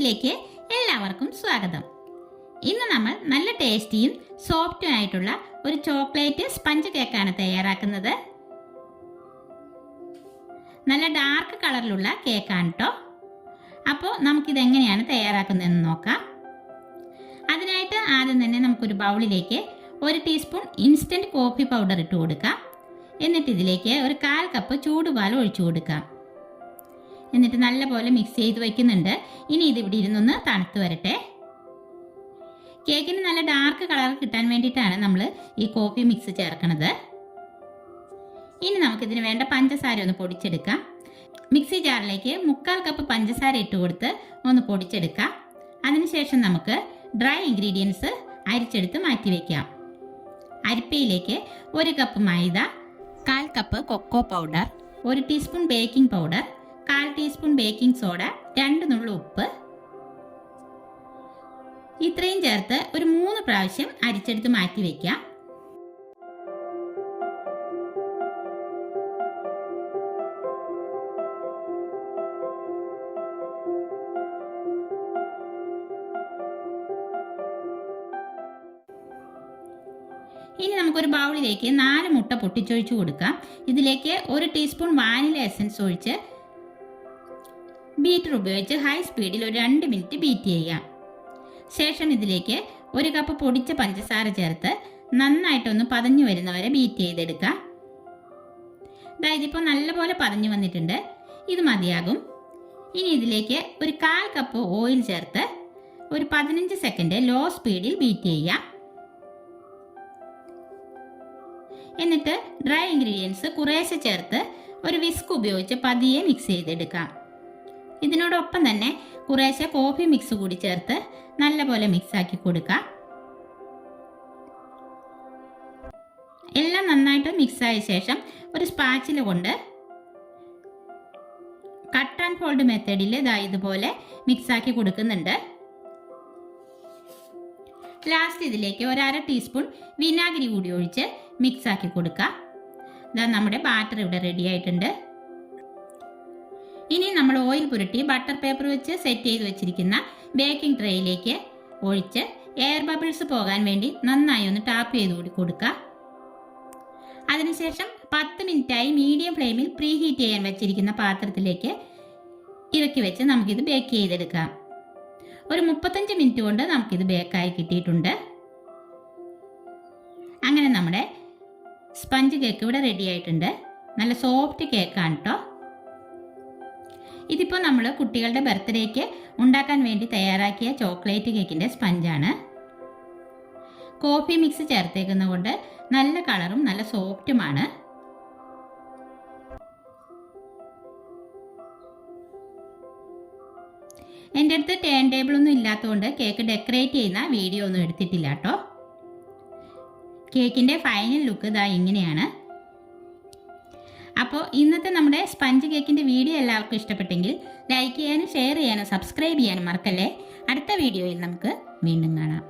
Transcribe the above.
കിച്ചണിലേക്ക് എല്ലാവർക്കും സ്വാഗതം. ഇന്ന് നമ്മൾ നല്ല ടേസ്റ്റിയും സോഫ്റ്റും ആയിട്ടുള്ള ഒരു ചോക്ലേറ്റ് സ്പഞ്ച് കേക്കാണ് തയ്യാറാക്കുന്നത്. നല്ല ഡാർക്ക് കളറിലുള്ള കേക്കാണ് കേട്ടോ. അപ്പോൾ നമുക്കിതെങ്ങനെയാണ് തയ്യാറാക്കുന്നതെന്ന് നോക്കാം. അതിനായിട്ട് ആദ്യം തന്നെ നമുക്കൊരു ബൗളിലേക്ക് 1 ടീസ്പൂൺ ഇൻസ്റ്റൻറ്റ് കോഫി പൗഡർ ഇട്ട് കൊടുക്കാം. എന്നിട്ട് ഇതിലേക്ക് ഒരു 1/4 കപ്പ് ചൂടുപാൽ ഒഴിച്ചു കൊടുക്കാം. എന്നിട്ട് നല്ലപോലെ മിക്സ് ചെയ്ത് വയ്ക്കുന്നുണ്ട്. ഇനി ഇതിവിടെ ഇരുന്നൊന്ന് തണുത്ത് വരട്ടെ. കേക്കിന് നല്ല ഡാർക്ക് കളർ കിട്ടാൻ വേണ്ടിയിട്ടാണ് നമ്മൾ ഈ കോഫി മിക്സ് ചേർക്കുന്നത്. ഇനി നമുക്കിതിന് വേണ്ട പഞ്ചസാര ഒന്ന് പൊടിച്ചെടുക്കാം. മിക്സി ജാറിലേക്ക് 1/4 കപ്പ് പഞ്ചസാര ഇട്ട് കൊടുത്ത് ഒന്ന് പൊടിച്ചെടുക്കാം. അതിനുശേഷം നമുക്ക് ഡ്രൈ ഇൻഗ്രീഡിയൻസ് അരിച്ചെടുത്ത് മാറ്റി വയ്ക്കാം. അരിപ്പയിലേക്ക് 1 cup maida, 1/4 cup cocoa powder, 1 teaspoon baking powder, 1/4 teaspoon baking soda, 2 നുള്ളു ഉപ്പ്, ഇത്രയും ചേർത്ത് ഒരു 3 പ്രാവശ്യം അരിച്ചെടുത്ത് മാറ്റി വയ്ക്കാം. ഇനി നമുക്കൊരു ബൗളിലേക്ക് 4 മുട്ട പൊട്ടിച്ചൊഴിച്ചു കൊടുക്കാം. ഇതിലേക്ക് 1 ടീസ്പൂൺ വാനില എസൻസ് ഒഴിച്ച് ബീറ്റർ ഉപയോഗിച്ച് ഹൈ സ്പീഡിൽ ഒരു 2 മിനിറ്റ് ബീറ്റ് ചെയ്യാം. ശേഷം ഇതിലേക്ക് 1 കപ്പ് പൊടിച്ച പഞ്ചസാര ചേർത്ത് നന്നായിട്ടൊന്ന് പതഞ്ഞു വരുന്നവരെ ബീറ്റ് ചെയ്തെടുക്കാം. ഇതിപ്പോൾ നല്ലപോലെ പതഞ്ഞു വന്നിട്ടുണ്ട്. ഇത് മതിയാകും. ഇനി ഇതിലേക്ക് ഒരു 1/4 കപ്പ് ഓയിൽ ചേർത്ത് ഒരു 15 സെക്കൻഡ് ലോ സ്പീഡിൽ ബീറ്റ് ചെയ്യാം. എന്നിട്ട് ഡ്രൈ ഇൻഗ്രീഡിയൻസ് കുറേശ്ശെ ചേർത്ത് ഒരു വിസ്ക് ഉപയോഗിച്ച് പതിയെ മിക്സ് ചെയ്തെടുക്കാം. ഇതിനോടൊപ്പം തന്നെ കുറേശ്ശെ കോഫി മിക്സ് കൂടി ചേർത്ത് നല്ലപോലെ മിക്സാക്കി കൊടുക്കാം. എല്ലാം നന്നായിട്ട് മിക്സായ ശേഷം ഒരു സ്പാച്ചില കൊണ്ട് കട്ട് ആൻഡ് ഫോൾഡ് മെത്തേഡിൽ ഇതുപോലെ മിക്സാക്കി കൊടുക്കുന്നുണ്ട്. ലാസ്റ്റ് ഇതിലേക്ക് 1/2 ടീസ്പൂൺ വിനാഗിരി കൂടി ഒഴിച്ച് മിക്സാക്കി കൊടുക്കാം. നമ്മുടെ ബാറ്റർ ഇവിടെ റെഡി ആയിട്ടുണ്ട്. ഇനി നമ്മൾ ഓയിൽ പുരട്ടി ബട്ടർ പേപ്പർ വെച്ച് സെറ്റ് ചെയ്ത് വെച്ചിരിക്കുന്ന ബേക്കിംഗ് ട്രേയിലേക്ക് ഒഴിച്ച് എയർ ബബിൾസ് പോകാൻ വേണ്ടി നന്നായി ഒന്ന് ടാപ്പ് ചെയ്ത് കൂടി കൊടുക്കുക. അതിനുശേഷം 10 മിനിറ്റായി മീഡിയം ഫ്ലെയിമിൽ പ്രീ ഹീറ്റ് ചെയ്യാൻ വെച്ചിരിക്കുന്ന പാത്രത്തിലേക്ക് ഇറക്കി വെച്ച് നമുക്കിത് ബേക്ക് ചെയ്തെടുക്കാം. ഒരു 35 മിനിറ്റ് കൊണ്ട് നമുക്കിത് ബേക്കായി കിട്ടിയിട്ടുണ്ട്. അങ്ങനെ നമ്മുടെ സ്പഞ്ച് കേക്ക് ഇവിടെ റെഡി ആയിട്ടുണ്ട്. നല്ല സോഫ്റ്റ് കേക്കാണ് കേട്ടോ. ഇതിപ്പോൾ നമ്മൾ കുട്ടികളുടെ ബർത്ത്ഡേക്ക് ഉണ്ടാക്കാൻ വേണ്ടി തയ്യാറാക്കിയ ചോക്ലേറ്റ് കേക്കിൻ്റെ സ്പഞ്ചാണ്. കോഫി മിക്സ് ചേർത്തേക്കുന്നത് കൊണ്ട് നല്ല കളറും നല്ല സോഫ്റ്റുമാണ്. എൻ്റെ അടുത്ത് ടേൺ ടേബിളൊന്നും ഇല്ലാത്തതുകൊണ്ട് കേക്ക് ഡെക്കറേറ്റ് ചെയ്യുന്ന വീഡിയോ ഒന്നും എടുത്തിട്ടില്ല കേട്ടോ. കേക്കിൻ്റെ ഫൈനൽ ലുക്ക് ഇങ്ങനെയാണ്. അപ്പോൾ ഇന്നത്തെ നമ്മുടെ സ്പഞ്ച് കേക്കിൻ്റെ വീഡിയോ എല്ലാവർക്കും ഇഷ്ടപ്പെട്ടെങ്കിൽ ലൈക്ക് ചെയ്യാനും ഷെയർ ചെയ്യാനും സബ്സ്ക്രൈബ് ചെയ്യാനും മറക്കല്ലേ. അടുത്ത വീഡിയോയിൽ നമുക്ക് വീണ്ടും കാണാം.